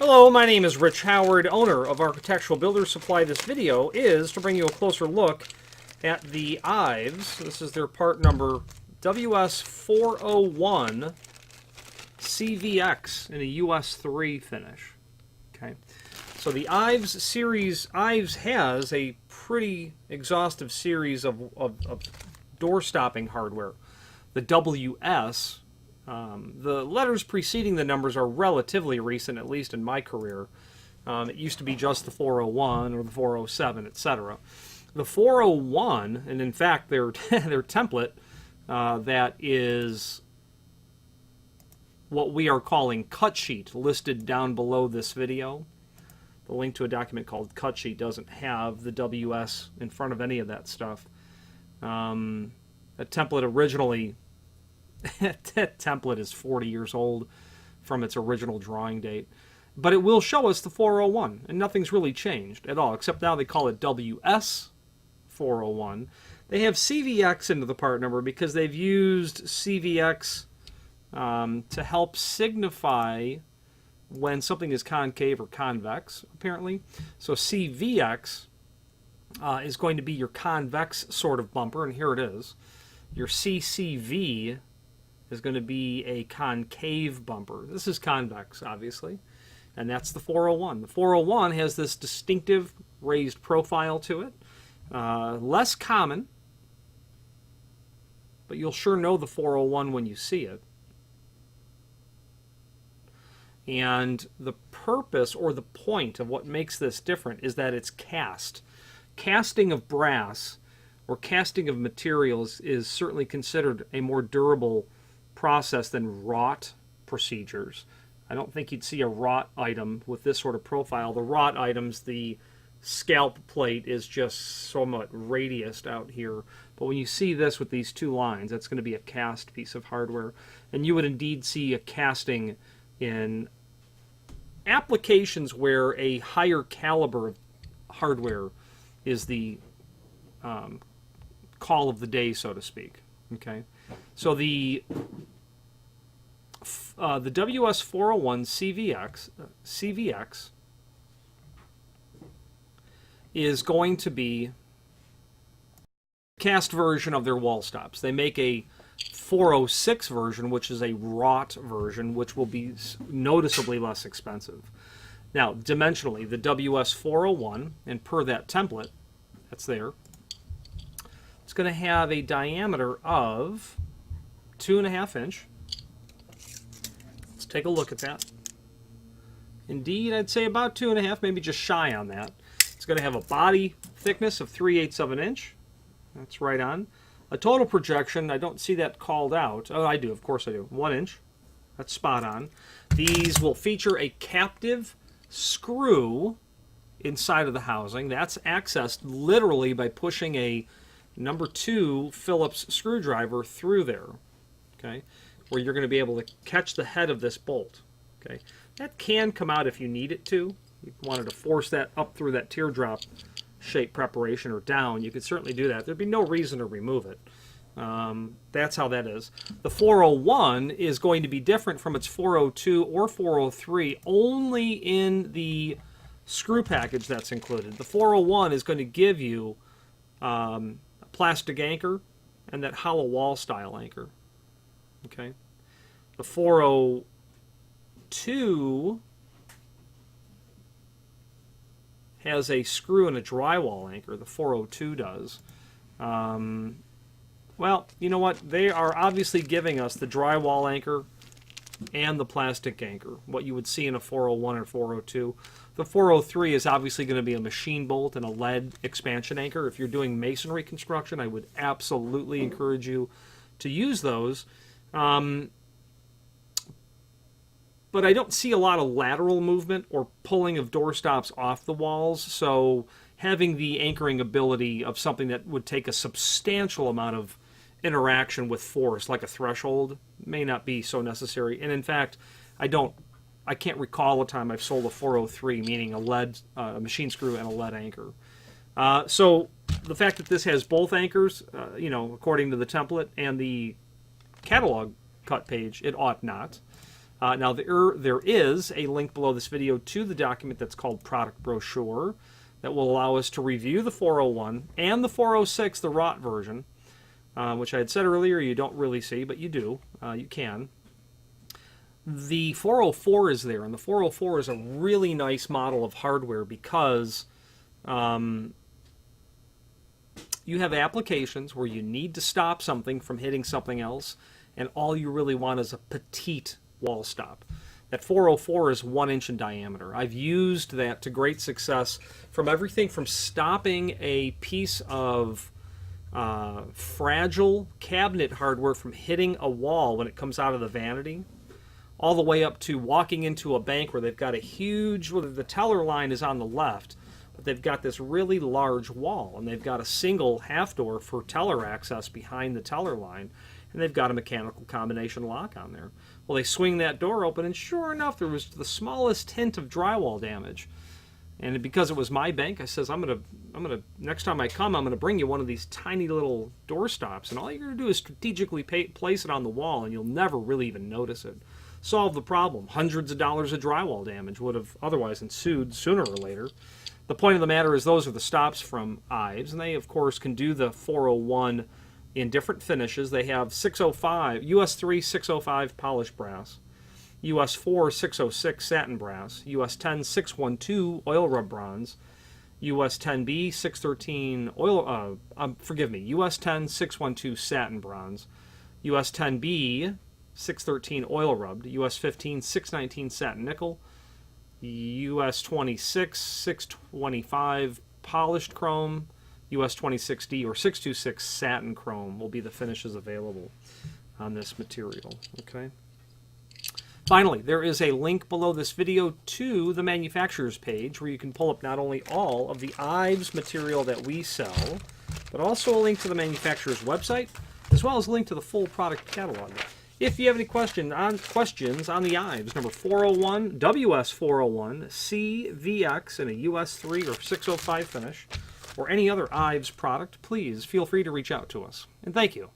Hello, my name is Rich Howard, owner of Architectural Builder Supply. This video is to bring you a closer look at the IVES. This is their part number WS401CVX in a US3 finish. Okay, so the IVES series, IVES has a pretty exhaustive series of door stopping hardware. The WS, the letters preceding the numbers are relatively recent, at least in my career. It used to be just the 401 or the 407, etc. The 401, and in fact their template, that is what we are calling cut sheet, listed down below this video. The link to a document called cut sheet doesn't have the WS in front of any of that stuff. That template originally, that template is 40 years old from its original drawing date. But it will show us the 401, and nothing's really changed at all, except now they call it WS401. They have CVX into the part number because they've used CVX to help signify when something is concave or convex, apparently. So CVX is going to be your convex sort of bumper, and here it is. Your CCV is going to be a concave bumper. This is convex, obviously, and that's the 401. The 401 has this distinctive raised profile to it. Less common, but you'll sure know the 401 when you see it. And the purpose or the point of what makes this different is that it's cast. Casting of brass or casting of materials is certainly considered a more durable process than wrought procedures. I don't think you'd see a wrought item with this sort of profile. The wrought items, the scalp plate is just somewhat radiused out here. But when you see this with these two lines, that's going to be a cast piece of hardware. And you would indeed see a casting in applications where a higher caliber of hardware is the call of the day, so to speak. Okay, so the WS401CVX is going to be a cast version of their wall stops. They make a 406 version, which is a wrought version, which will be noticeably less expensive. Now, dimensionally, the WS401, and per that template that's there, it's going to have a diameter of 2.5 inch. Let's take a look at that. Indeed, I'd say about 2.5, maybe just shy on that. It's going to have a body thickness of 3/8 of an inch. That's right on. A total projection, I don't see that called out. Oh, I do, of course I do. 1 inch. That's spot on. These will feature a captive screw inside of the housing. That's accessed literally by pushing a number 2 Phillips screwdriver through there, okay, where you're going to be able to catch the head of this bolt. Okay, that can come out if you need it to. You wanted to force that up through that teardrop shape preparation or down, you could certainly do that. There'd be no reason to remove it. That's how that is. The 401 is going to be different from its 402 or 403 only in the screw package that's included. The 401 is going to give you a plastic anchor and that hollow wall style anchor. Okay. The 402 has a screw and a drywall anchor. The 402 does. Well, you know what? They are obviously giving us the drywall anchor and the plastic anchor, what you would see in a 401 or 402. The 403 is obviously going to be a machine bolt and a lead expansion anchor. If you're doing masonry construction, I would absolutely encourage you to use those. But I don't see a lot of lateral movement or pulling of door stops off the walls, so having the anchoring ability of something that would take a substantial amount of interaction with force, like a threshold, may not be so necessary. And in fact, I can't recall a time I've sold a 403, meaning a lead, a machine screw and a lead anchor. So the fact that this has both anchors, you know, according to the template and the catalog cut page, it ought not. Now, there is a link below this video to the document that's called Product Brochure that will allow us to review the 401 and the 406, the ROT version, which I had said earlier you don't really see, but you do. You can. The 404 is there, and the 404 is a really nice model of hardware because you have applications where you need to stop something from hitting something else, and all you really want is a petite wall stop. That 404 is 1 inch in diameter. I've used that to great success from everything from stopping a piece of fragile cabinet hardware from hitting a wall when it comes out of the vanity, all the way up to walking into a bank where they've got a huge, well, the teller line is on the left, but they've got this really large wall, and they've got a single half door for teller access behind the teller line, and they've got a mechanical combination lock on there. Well, they swing that door open, and sure enough, there was the smallest hint of drywall damage. And because it was my bank, I says, I'm gonna next time I come, I'm gonna bring you one of these tiny little door stops, and all you're gonna do is strategically place it on the wall, and you'll never really even notice it. Solve the problem. Hundreds of dollars of drywall damage would have otherwise ensued sooner or later. The point of the matter is those are the stops from IVES, and they, of course, can do the 401 in different finishes. They have 605, US3 605 polished brass, US4 606 satin brass, US10 612 oil rub bronze, US10B 613 oil, US10 612 satin bronze, US10B 613 oil rubbed, US15 619 satin nickel, US26 625 polished chrome, US26D or 626 satin chrome will be the finishes available on this material. Okay. Finally, there is a link below this video to the manufacturer's page where you can pull up not only all of the IVES material that we sell, but also a link to the manufacturer's website, as well as a link to the full product catalog. If you have any questions on the IVES, number 401, WS401CVX in a US3 or 605 finish, or any other IVES product, please feel free to reach out to us. And thank you.